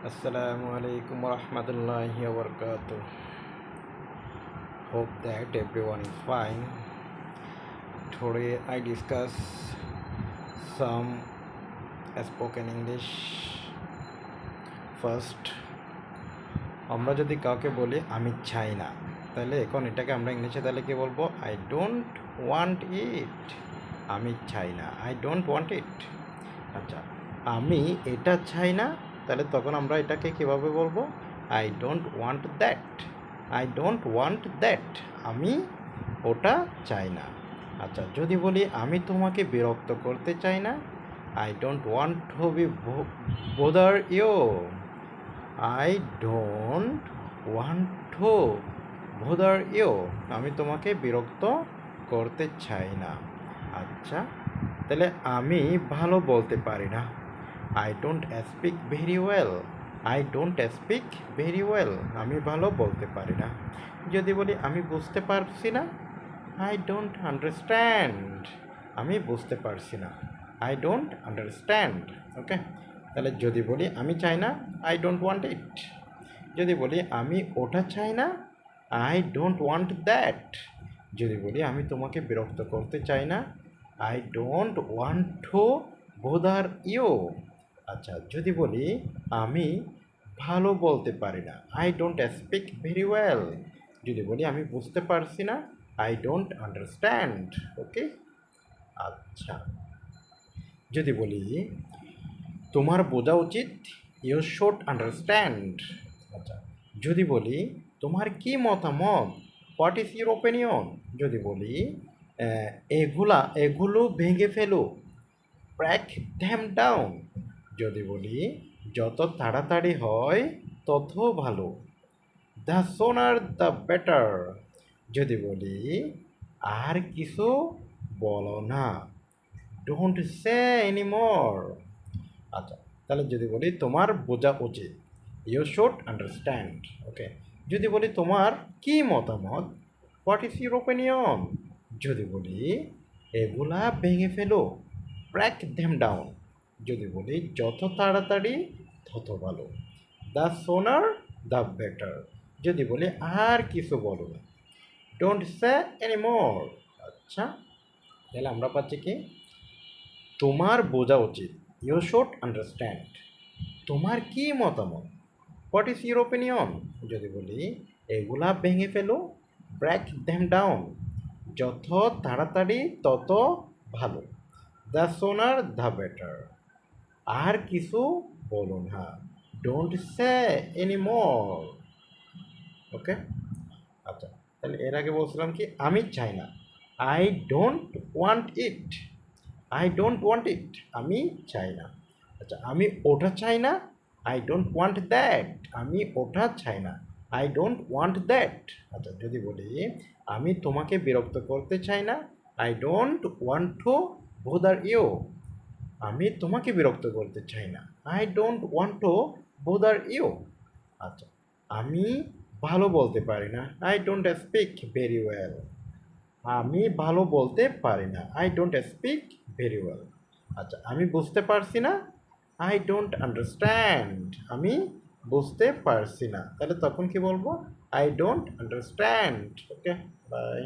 Assalamu alaikum warahmatullahi wabarakatuh. Hope that everyone is fine. Today I discuss some spoken English. First, আমরা যদি কাউকে বলি আমি চাই না, তাহলে এখন এটাকে আমরা ইংলিশে তাহলে কি বলবো? আই ডোন্ট ওয়ান্ট ইট। আমি চাই না, আই ডোন্ট ওয়ান্ট ইট। আচ্ছা, আমি এটা চাই না, তাহলে তখন আমরা এটাকে কীভাবে বলবো? I don't want that. I don't want that. আমি ওটা চাই না। আচ্ছা, যদি বলি আমি তোমাকে বিরক্ত করতে চাই না, I don't want to be bother you. I don't want to bother you. আমি তোমাকে বিরক্ত করতে চাই না। আচ্ছা, তাহলে আমি ভালো বলতে পারি না, I don't speak very well. I don't speak very well. আমি ভালো বলতে পারি না। যদি বলি আমি বুঝতে পারছি না, আই ডোন্ট আন্ডারস্ট্যান্ড। আমি বুঝতে পারছি না, আই ডোন্ট আন্ডারস্ট্যান্ড। ওকে, তাহলে যদি বলি আমি চাই না, আই ডোন্ট ওয়ান্ট ইট। যদি বলি আমি ওটা চাই না, আই ডোন্ট ওয়ান্ট দ্যাট। যদি বলি আমি তোমাকে বিরক্ত করতে চাই না, I don't want to bother you. আচ্ছা, যদি বলি আমি ভালো বলতে পারি না, I don't speak very well. যদি বলি আমি বুঝতে পারছি না, আই ডোন্ট আন্ডারস্ট্যান্ড। ওকে, আচ্ছা, যদি বলি তোমার বোঝা উচিত, ইউ শুড আন্ডারস্ট্যান্ড। আচ্ছা, যদি বলি তোমার কি মতামত, হোয়াট ইজ ইউর ওপিনিয়ন। যদি বলি এগুলো ভেঙে ফেলো, ব্রেক দ্যাম ডাউন। যদি বলি যত তাড়াতাড়ি হয় তত ভালো, দ্য সোনার দ্য বেটার। যদি বলি আর কিছু বলো না, ডোন্ট সে এনিমোর। আচ্ছা, তাহলে যদি বলি তোমার বোঝা উচিত, ইউ শুড আন্ডারস্ট্যান্ড। ওকে, যদি বলি তোমার কি মতামত, হোয়াট ইজ ইউর ওপিনিয়ন। যদি বলি এগুলা ভেঙে ফেলো, ব্রেক দেম ডাউন। যদি বলি যত তাড়াতাড়ি তত ভালো, দ্য সোনার দ্য বেটার। যদি বলি আর কিছু বলো না, ডোন্ট সে এনিমোর। আচ্ছা, তাহলে আমরা পাচ্ছি কি তোমার বোঝা উচিত, ইউ শুড আন্ডারস্ট্যান্ড। তোমার কি মতামত, হোয়াট ইজ ইউর ওপিনিয়ন। যদি বলি এগুলা ভেঙে ফেলো, ব্রেক দ্যাম ডাউন। যত তাড়াতাড়ি তত ভালো, দ্য সোনার দ্য বেটার। আর কিছু বলো না, ডোন্ট সে এনিমোর। ওকে, আচ্ছা, তাহলে এর আগে বলছিলাম কি আমি চাই না, I don't want it. I don't want ইট, আমি চাই না। আচ্ছা, আমি ওটা চাই না, আই ডোন্ট ওয়ান্ট দ্যাট। আমি ওটা চাই না, আই ডোন্ট ওয়ান্ট দ্যাট। আচ্ছা, যদি বলি আমি তোমাকে বিরক্ত করতে চাই না, I don't want to bother you. আমি তোমাকে বিরক্ত করতে চাই না, I don't want to bother you. আচ্ছা, আমি ভালো বলতে পারি না, I don't speak very well. আমি ভালো বলতে পারি না, I don't speak very well. আচ্ছা, আমি বুঝতে পারছি না, আই ডোন্ট আন্ডারস্ট্যান্ড। আমি বুঝতে পারছি না, তাহলে তখন কি বলবো? I don't understand. Okay, by.